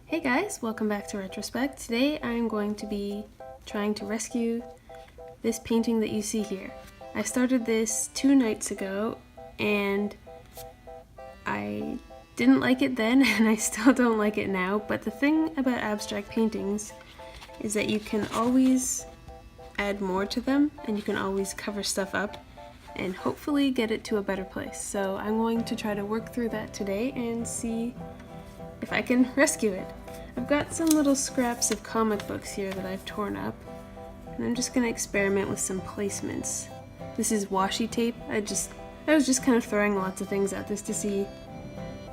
Hey guys, welcome back to Retrospect. Today I'm going to be trying to rescue this painting that you see here. I started this 2 nights ago and I didn't like it then and I still don't like it now, but the thing about abstract paintings is that you can always add more to them and you can always cover stuff up and hopefully get it to a better place. So I'm going to try to work through that today and see if I can rescue it. I've got some little scraps of comic books here that I've torn up, and I'm just gonna experiment with some placements. This is washi tape. I was just kind of throwing lots of things at this to see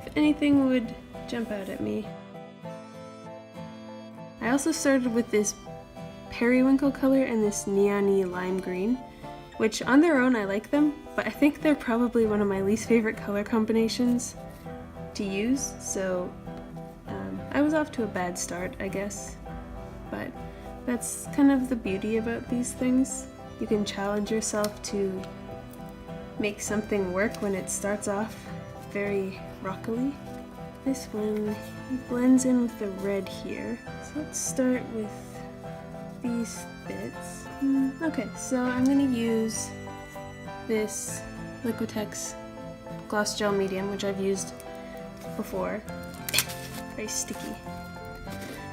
if anything would jump out at me. I also started with this periwinkle color and this neon-y lime green, which on their own I like them, but I think they're probably one of my least favorite color combinations to use, so I was off to a bad start, I guess, but that's kind of the beauty about these things. You can challenge yourself to make something work when it starts off very rockily. This one blends in with the red here, so let's start with these bits. Okay, so I'm going to use this Liquitex gloss gel medium, which I've used before. Very sticky.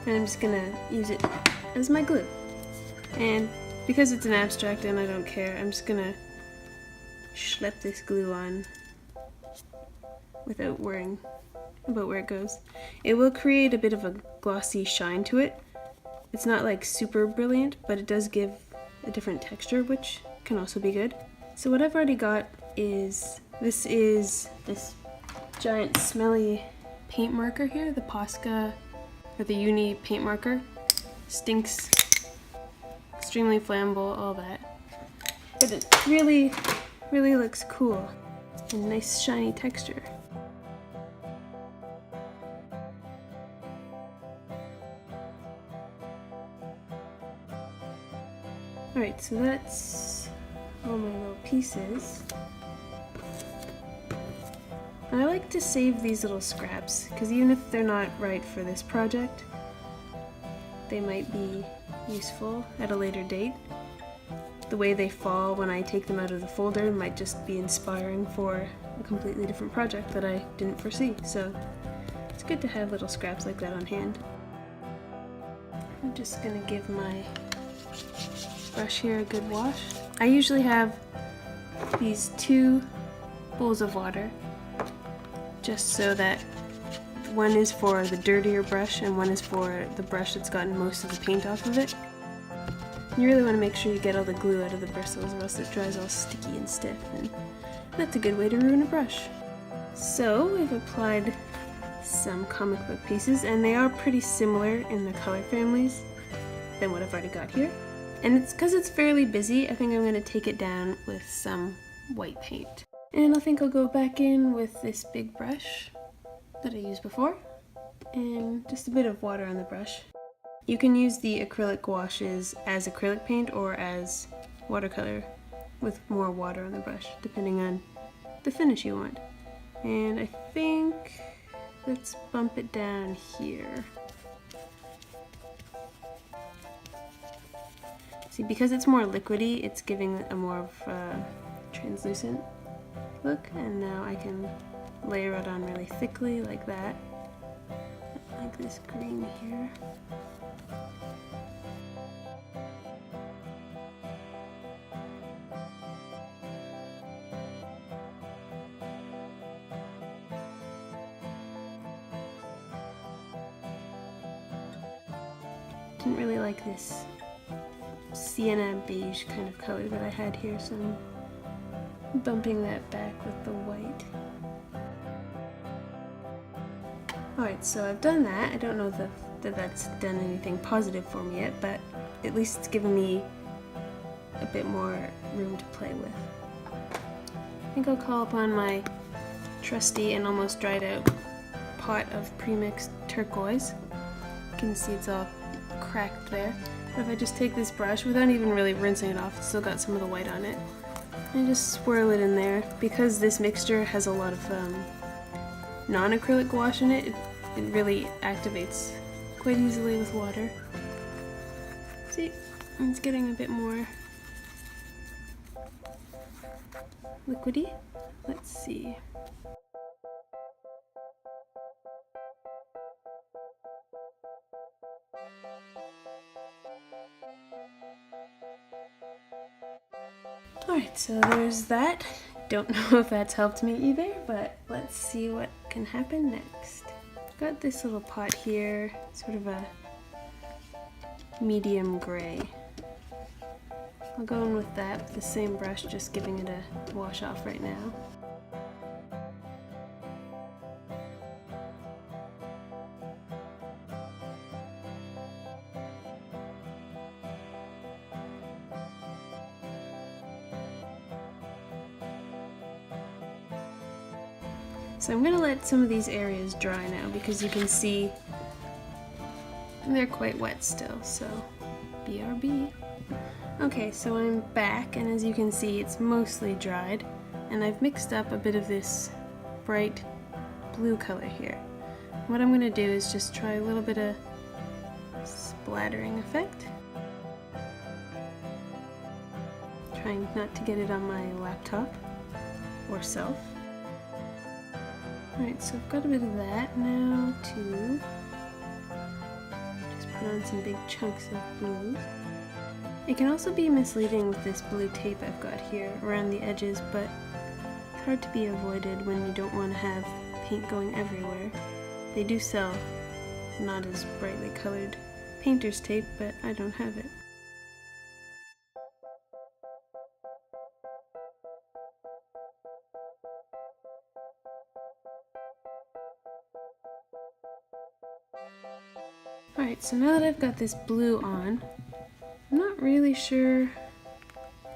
And I'm just gonna use it as my glue. And because it's an abstract and I don't care, I'm just gonna schlep this glue on without worrying about where it goes. It will create a bit of a glossy shine to it. It's not like super brilliant, but it does give a different texture, which can also be good. So what I've already got is this giant smelly paint marker here, the Posca or the Uni-PAINT Marker. Stinks, extremely flammable, all that. But it really looks cool and nice shiny texture. Alright, so that's all my little pieces. I like to save these little scraps, because even if they're not right for this project, they might be useful at a later date. The way they fall when I take them out of the folder might just be inspiring for a completely different project that I didn't foresee, so it's good to have little scraps like that on hand. I'm just going to give my brush here a good wash. I usually have these 2 bowls of water, just so that one is for the dirtier brush and one is for the brush that's gotten most of the paint off of it. You really want to make sure you get all the glue out of the bristles or else it dries all sticky and stiff, and that's a good way to ruin a brush. So we've applied some comic book pieces, and they are pretty similar in the color families than what I've already got here. And it's because it's fairly busy, I think I'm going to take it down with some white paint. And I think I'll go back in with this big brush that I used before, and just a bit of water on the brush. You can use the acrylic gouaches as acrylic paint or as watercolor with more water on the brush, depending on the finish you want. And I think, let's bump it down here. See, because it's more liquidy, it's giving a more of a translucent look, and now I can layer it on really thickly like that, like this green here. Didn't really like this sienna beige kind of color that I had here, so I'm bumping that back with the white. Alright, so I've done that. I don't know that that's done anything positive for me yet, but at least it's given me a bit more room to play with. I think I'll call upon my trusty and almost dried out pot of pre-mixed turquoise. You can see it's all cracked there. But if I just take this brush without even really rinsing it off, it's still got some of the white on it, and just swirl it in there. Because this mixture has a lot of non-acrylic gouache in it, it really activates quite easily with water. See, it's getting a bit more liquidy. Let's see. Alright, so there's that. Don't know if that's helped me either, but let's see what can happen next. Got this little pot here, sort of a medium gray. I'll go in with that with the same brush, just giving it a wash off right now. So I'm going to let some of these areas dry now because you can see they're quite wet still, so BRB. Okay, so I'm back, and as you can see it's mostly dried, and I've mixed up a bit of this bright blue color here. What I'm going to do is just try a little bit of splattering effect. Trying not to get it on my laptop or self. Alright, so I've got a bit of that now to just put on some big chunks of blue. It can also be misleading with this blue tape I've got here around the edges, but it's hard to be avoided when you don't want to have paint going everywhere. They do sell not as brightly colored painter's tape, but I don't have it. Alright, so now that I've got this blue on, I'm not really sure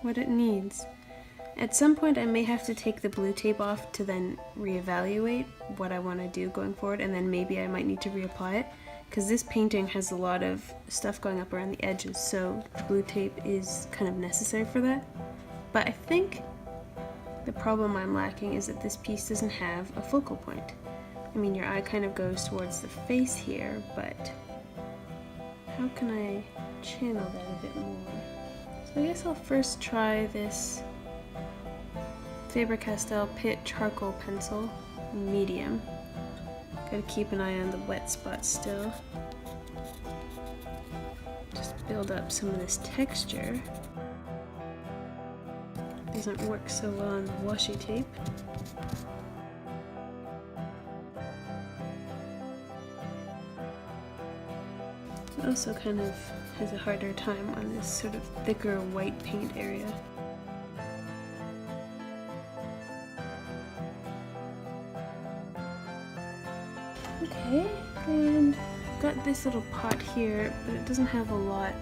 what it needs. At some point I may have to take the blue tape off to then reevaluate what I want to do going forward, and then maybe I might need to reapply it, because this painting has a lot of stuff going up around the edges, so the blue tape is kind of necessary for that. But I think the problem I'm lacking is that this piece doesn't have a focal point. I mean, your eye kind of goes towards the face here, but how can I channel that a bit more? So I guess I'll first try this Faber-Castell Pitt charcoal pencil, medium. Gotta keep an eye on the wet spots still. Just build up some of this texture. Doesn't work so well on the washi tape. It also kind of has a harder time on this sort of thicker white paint area. Okay, and I've got this little pot here, but it doesn't have a lot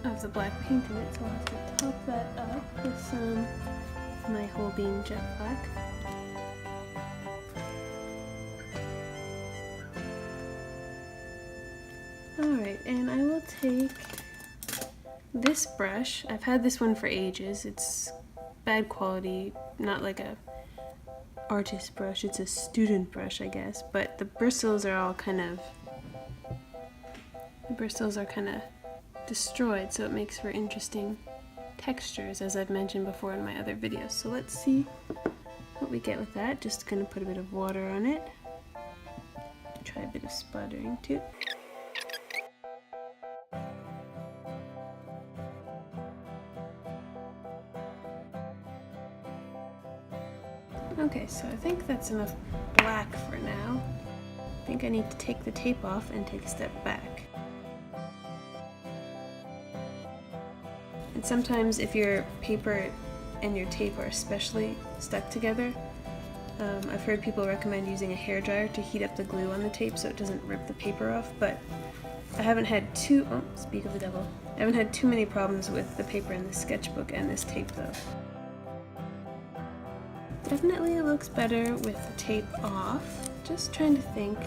of the black paint in it, so I'll have to top that up with some my whole bean jet black. Alright, and I will take this brush. I've had this one for ages. It's bad quality, not like a artist brush, it's a student brush, I guess, but the bristles are all kind of destroyed, so it makes for interesting textures, as I've mentioned before in my other videos. So let's see what we get with that. Just gonna put a bit of water on it. Try a bit of splattering too. Okay, so I think that's enough black for now. I think I need to take the tape off and take a step back. And sometimes if your paper and your tape are especially stuck together, I've heard people recommend using a hairdryer to heat up the glue on the tape so it doesn't rip the paper off, but I haven't had speak of the devil. I haven't had too many problems with the paper in the sketchbook and this tape though. Definitely looks better with the tape off. Just trying to think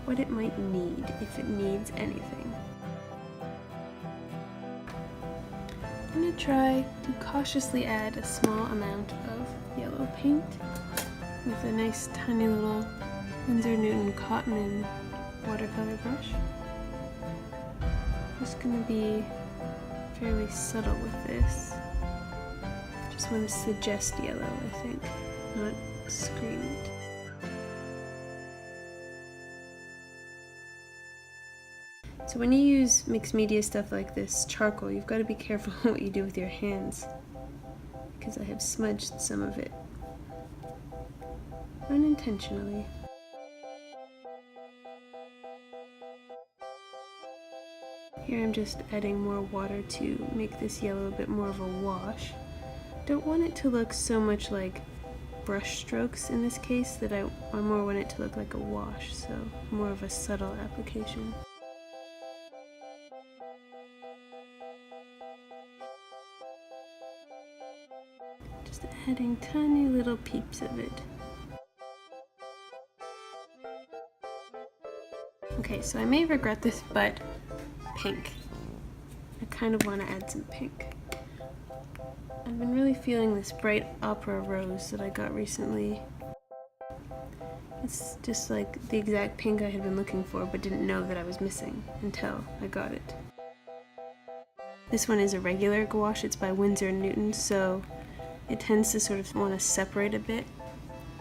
what it might need, if it needs anything. I'm going to try to cautiously add a small amount of yellow paint. with a nice tiny little Winsor Cotman watercolor brush. Just gonna be fairly subtle with this. Just want to suggest yellow, I think, not scream it. So when you use mixed media stuff like this, charcoal, you've got to be careful what you do with your hands, because I have smudged some of it unintentionally. Here I'm just adding more water to make this yellow a bit more of a wash. Don't want it to look so much like brush strokes in this case, that I more want it to look like a wash, so more of a subtle application. Just adding tiny little peeps of it. Okay, so I may regret this, but pink. I kind of want to add some pink. I've been really feeling this bright opera rose that I got recently. It's just like the exact pink I had been looking for but didn't know that I was missing until I got it. This one is a regular gouache. It's by Winsor & Newton, so it tends to sort of want to separate a bit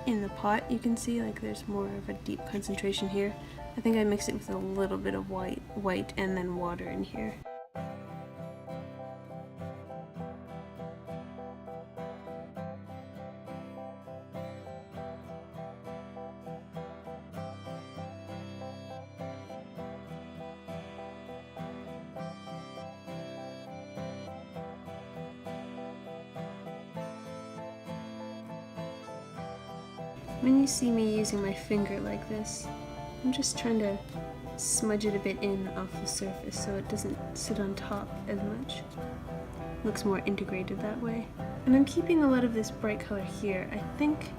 in the pot. You can see like there's more of a deep concentration here. I think I mixed it with a little bit of white and then water in here. When you see me using my finger like this, I'm just trying to smudge it a bit in off the surface so it doesn't sit on top as much. Looks more integrated that way. And I'm keeping a lot of this bright color here. I think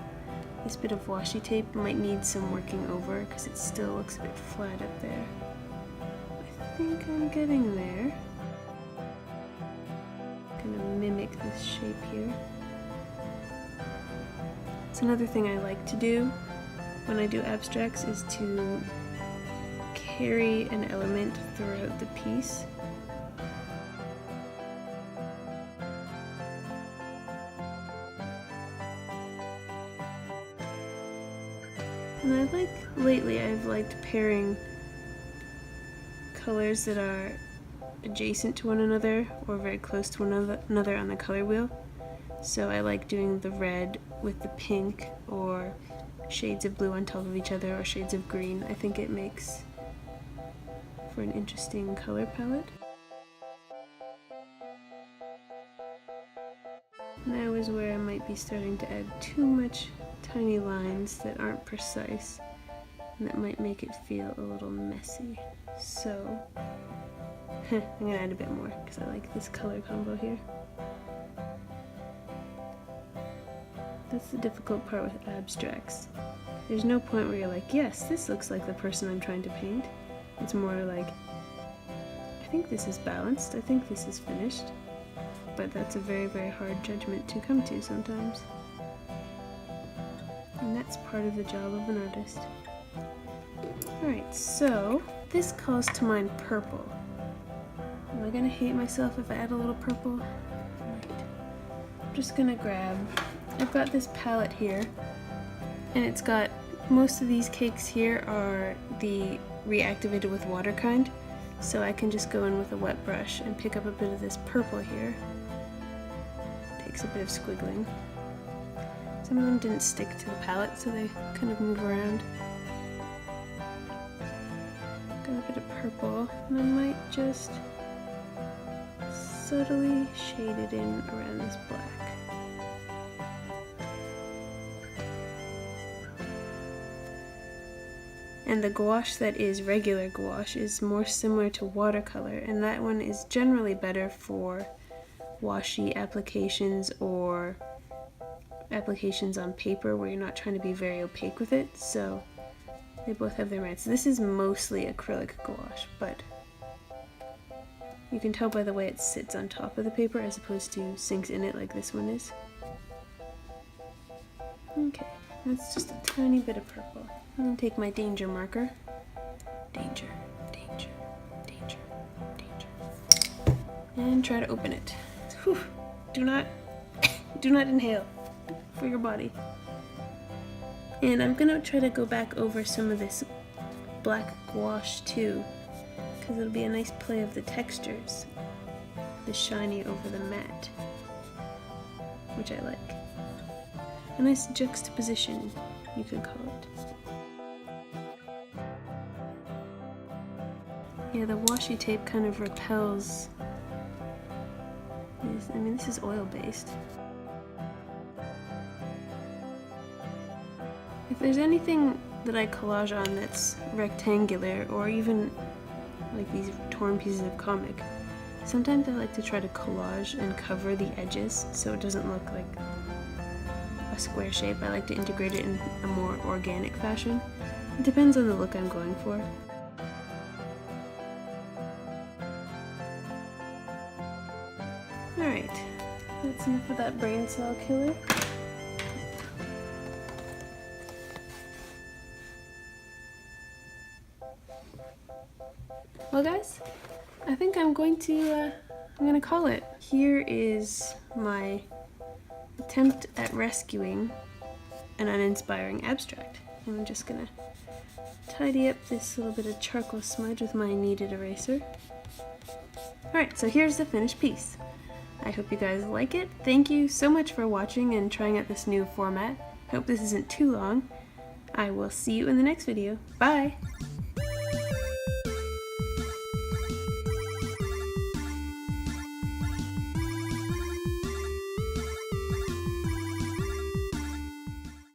this bit of washi tape might need some working over because it still looks a bit flat up there. I think I'm getting there. I'm gonna mimic this shape here. So another thing I like to do when I do abstracts is to carry an element throughout the piece. And lately I've liked pairing colors that are adjacent to one another or very close to one another on the color wheel. So I like doing the red with the pink, or shades of blue on top of each other, or shades of green. I think it makes for an interesting color palette. Now is where I might be starting to add too much tiny lines that aren't precise, and that might make it feel a little messy. So I'm gonna add a bit more because I like this color combo here. That's the difficult part with abstracts. There's no point where you're like, yes, this looks like the person I'm trying to paint. It's more like, I think this is balanced, I think this is finished. But that's a very, very hard judgment to come to sometimes. And that's part of the job of an artist. Alright, so this calls to mind purple. Am I gonna hate myself if I add a little purple? Right. I'm just gonna grab, I've got this palette here, and it's got, most of these cakes here are the reactivated with water kind, so I can just go in with a wet brush and pick up a bit of this purple here. Takes a bit of squiggling. Some of them didn't stick to the palette, so they kind of move around. Got a bit of purple, and I might just subtly shade it in around this black. And the gouache that is regular gouache is more similar to watercolor, and that one is generally better for washy applications or applications on paper where you're not trying to be very opaque with it, so they both have their merits. This is mostly acrylic gouache, but you can tell by the way it sits on top of the paper as opposed to sinks in it like this one is. Okay, That's just a tiny bit of purple. I'm gonna take my danger marker. Danger, danger, danger, danger. And try to open it. Whew. Do not inhale for your body. And I'm gonna try to go back over some of this black gouache too, because it'll be a nice play of the textures. The shiny over the matte, which I like. A nice juxtaposition, you could call it. Yeah, the washi tape kind of repels. I mean, this is oil-based. If there's anything that I collage on that's rectangular, or even like these torn pieces of comic, sometimes I like to try to collage and cover the edges so it doesn't look like a square shape. I like to integrate it in a more organic fashion. It depends on the look I'm going for. Alright, that's enough of that brain cell killer. Well guys, I think I'm gonna call it. Here is my attempt at rescuing an uninspiring abstract. And I'm just gonna tidy up this little bit of charcoal smudge with my kneaded eraser. Alright, so here's the finished piece. I hope you guys like it. Thank you so much for watching and trying out this new format. Hope this isn't too long. I will see you in the next video. Bye!